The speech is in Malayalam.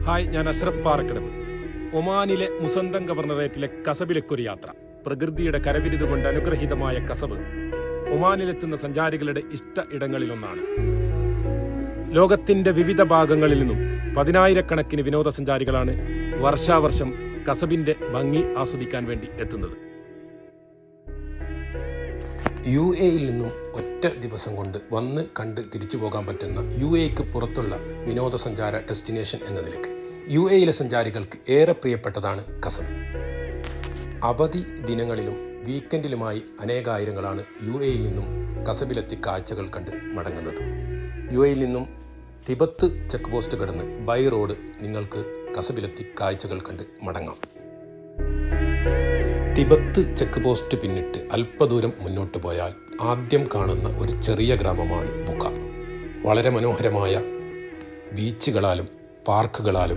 ഹായ്, ഞാൻ അഷ്റഫ് പാറക്കടവ്. ഒമാനിലെ മുസന്തം ഗവർണറേറ്റിലെ കസബിലേക്കൊരു യാത്ര. പ്രകൃതിയുടെ കരവിരുത് കൊണ്ട് അനുഗ്രഹീതമായ കസബ് ഒമാനിലെത്തുന്ന സഞ്ചാരികളുടെ ഇഷ്ട ഇടങ്ങളിലൊന്നാണ്. ലോകത്തിന്റെ വിവിധ ഭാഗങ്ങളിൽ നിന്നും പതിനായിരക്കണക്കിന് വിനോദസഞ്ചാരികളാണ് വർഷാവർഷം കസബിന്റെ ഭംഗി ആസ്വദിക്കാൻ വേണ്ടി എത്തുന്നത്. UAE-യിൽ നിന്നും ഒറ്റ ദിവസം കൊണ്ട് വന്ന് കണ്ട് തിരിച്ചു പോകാൻ പറ്റുന്ന UAE-ക്ക് പുറത്തുള്ള വിനോദസഞ്ചാര ഡെസ്റ്റിനേഷൻ എന്ന നിലയ്ക്ക് UAE-യിലെ സഞ്ചാരികൾക്ക് ഏറെ പ്രിയപ്പെട്ടതാണ് കസബ്. അവധി ദിനങ്ങളിലും വീക്കെൻഡിലുമായി അനേകായിരങ്ങളാണ് UAE-യിൽ നിന്നും കസബിലെത്തി കാഴ്ചകൾ കണ്ട് മടങ്ങുന്നത്. UAE-യിൽ നിന്നും തിബത്ത് ചെക്ക് പോസ്റ്റ് കടന്ന് ബൈ റോഡ് നിങ്ങൾക്ക് കസബിലെത്തി കാഴ്ചകൾ കണ്ട് മടങ്ങാം. തിബത്ത് ചെക്ക് പോസ്റ്റ് പിന്നിട്ട് അല്പദൂരം മുന്നോട്ട് പോയാൽ ആദ്യം കാണുന്ന ഒരു ചെറിയ ഗ്രാമമാണ് ബുഖ. വളരെ മനോഹരമായ ബീച്ചുകളാലും പാർക്കുകളാലും